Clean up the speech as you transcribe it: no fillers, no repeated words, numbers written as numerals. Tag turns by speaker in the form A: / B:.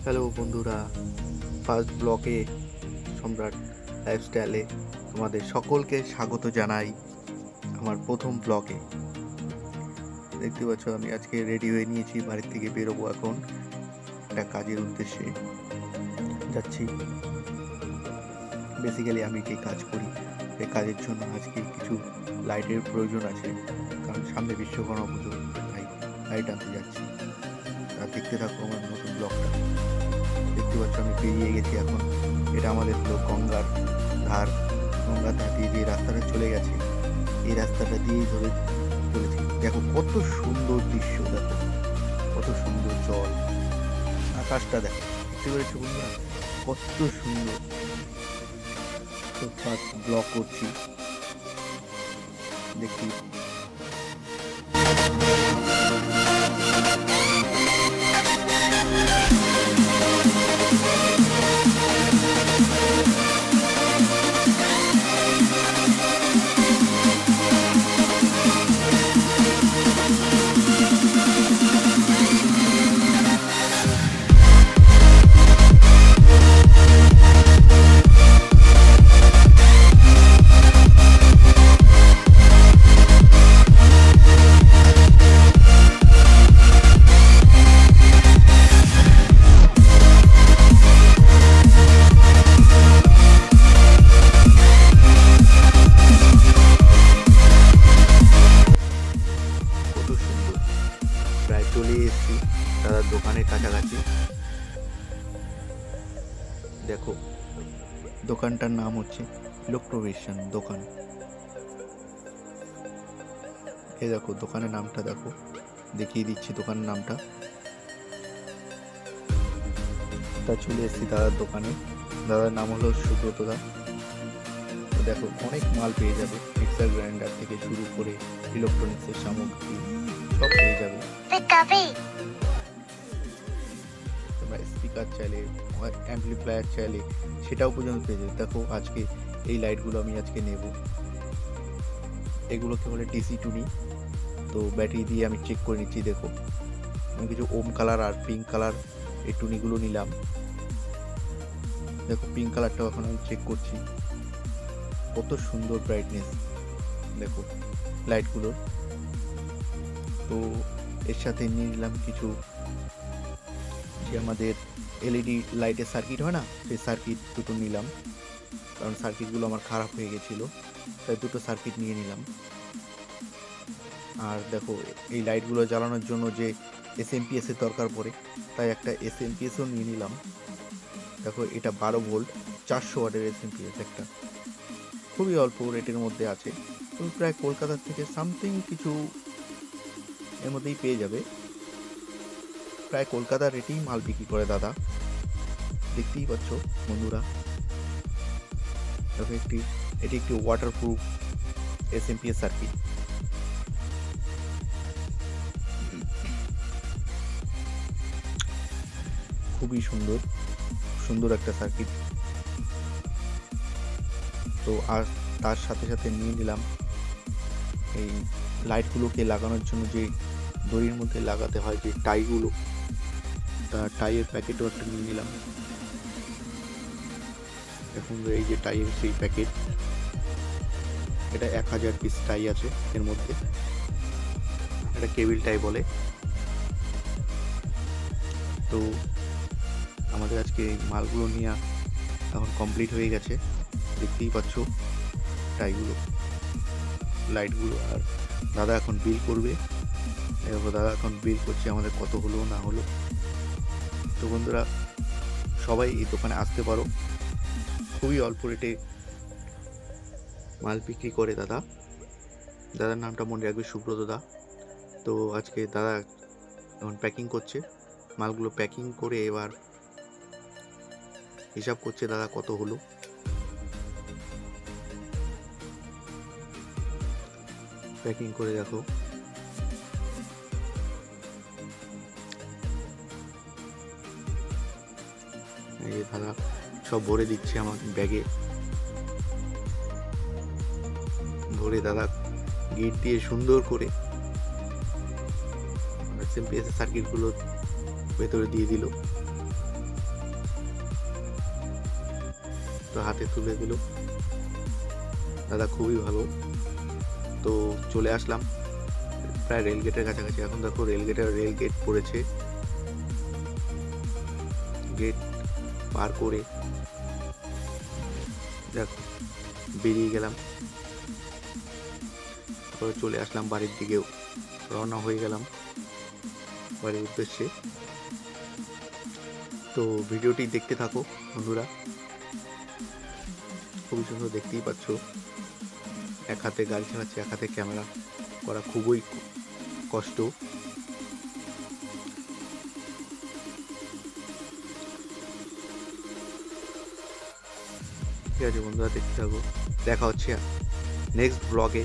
A: Hello বন্ধুরা, first ব্লকে সম্রাট লাইফস্টাইলে তোমাদের সকলকে স্বাগত জানাই। আমার প্রথম ব্লকে দেখতে পাচ্ছ আমি আজকে রেডি হয়ে নিয়েছি, বাড়ির থেকে বেরোবো এখন একটা কাজের উদ্দেশ্যে যাচ্ছি। বেসিক্যালি আমি যে কাজ করি সেই কাজের জন্য আজকে কিছু লাইটের প্রয়োজন আছে, কারণ সামনে বিশ্বকর্মা পুজো, তাই লাইট আনতে যাচ্ছি। আর দেখতে থাকো আমার নতুন ব্লগটা। দেখতে পাচ্ছ আমি বেরিয়ে গেছি এখন। এটা আমাদের হলো গঙ্গার ধার দিয়ে যে রাস্তাটা চলে গেছে, এই রাস্তাটা দিয়েই ধরে চলেছি। দেখো কত সুন্দর দৃশ্য, দেখো কত সুন্দর জল, আকাশটা দেখো, দেখতে পেরেছো বন্ধুরা কত সুন্দর। তো ফার্স্ট ব্লগ করছি, দেখি। প্রায় চলে এসেছি দাদার দোকানের কাছাকাছি। দেখো দোকানটার নাম হচ্ছে ইলেকট্রোভিশন দোকান। এই দেখো দোকানের নামটা দেখো, দেখিয়ে দিচ্ছি দোকানের নামটা। তা চলে এসেছি দাদার দোকানে। দাদার নাম হলো সুব্রত দা। দেখো অনেক মাল পেয়ে যাবে, মিক্সার গ্রাইন্ডার থেকে শুরু করে ইলেকট্রনিক্সের সামগ্রী সব পেয়ে যাবে। তোমরা স্পিকার চাইলে, অ্যাম্পলিফায়ার চাইলে সেটাও পর্যন্ত পেয়ে যাবে। দেখো আজকে এই লাইটগুলো আমি আজকে নেব, এগুলোকে বলে ডিসি টুনি। তো ব্যাটারি দিয়ে আমি চেক করে নিচ্ছি। দেখো আমি কিছু ওম কালার আর পিঙ্ক কালার এই টুনিগুলো নিলাম। দেখো পিঙ্ক কালারটাও এখন আমি চেক করছি, কত সুন্দর ব্রাইটনেস দেখো লাইটগুলোর। তো এর সাথে নিয়ে নিলাম কিছু যে আমাদের এলইডি লাইটের সার্কিট হয় না, সেই সার্কিট দুটো নিলাম, কারণ সার্কিটগুলো আমার খারাপ হয়ে গেছিলো, তাই দুটো সার্কিট নিয়ে নিলাম। আর দেখো এই লাইটগুলো জ্বালানোর জন্য যে এসএমপিএস এর দরকার পড়ে, তাই একটা এসএমপিএসও নিয়ে নিলাম। দেখো এটা 12 ভোল্ট 400 ওয়াটের এসএমপিএস, একটা খুবই অল্প রেটের মধ্যে আছে। তুমি প্রায় কলকাতা থেকে সামথিং কিছু এর মধ্যেই পেয়ে যাবে। প্রায় কলকাতার রেটেই মাল বিক্রি করে দাদা, দেখতেই পাচ্ছ বন্ধুরা। দেখো এটি একটি ওয়াটারপ্রুফ এসএমপিএস সার্কিট। খুবই সুন্দর একটা সার্কিট। তো আর তার সাথে সাথে নিয়ে নিলাম এই লাইটগুলোকে লাগানোর জন্য যে দড়ির মধ্যে লাগাতে হয় যে টাইগুলো, তা টাইয়ের প্যাকেটও একটা নিয়ে নিলাম। এখন এই যে টাইয়ের সেই প্যাকেট, এটা 1000 পিস টাই আছে এর মধ্যে, এটা কেবিল টাই বলে। তো আমাদের আজকে মালগুলো নিয়ে এখন কমপ্লিট হয়ে গেছে, দেখতেই পাচ্ছ টাইগুলো, লাইটগুলো। আর দাদা এখন বিল করবে। দাদা এখন বিল করছে আমাদের কত হলো না হলো। তো বন্ধুরা সবাই এই দোকানে আসতে পারো, খুবই অল্প রেটে মাল বিক্রি করে দাদার নামটা মনে রাখবে, সুব্রত দা। তো আজকে দাদা এখন প্যাকিং করছে, মালগুলো প্যাকিং করে এবার হিসাব করছে দাদা কত হলো। প্যাকিং করে দেখো এই দাদা সব ভরে দিচ্ছে আমার ব্যাগে, ভরে দাদা গেট দিয়ে সুন্দর করে এসএমপিএস সার্কিটগুলো ভেতরে দিয়ে দিল। তো হাতে তুলে দিল। দাদা খুবই ভালো। তো চলে আসলাম প্রায় রেলগেটের কাছাকাছি। এখন দেখো রেল গেট পড়েছে। গেট পার করে দেখো বেরিয়ে গেলাম। তারপরে চলে আসলাম বাড়ির দিকেও, রওনা হয়ে গেলাম বাড়ির উদ্দেশ্যে। তো ভিডিওটি দেখতে থাকো বন্ধুরা, খুবই সুন্দর, দেখতেই পাচ্ছ। এক হাতে গাড়ি চালাচ্ছে, এক হাতে ক্যামেরা করা খুবই কষ্ট। ঠিক আছে বন্ধুরা, দেখতে থাকো। দেখা হচ্ছে নেক্সট ব্লগে।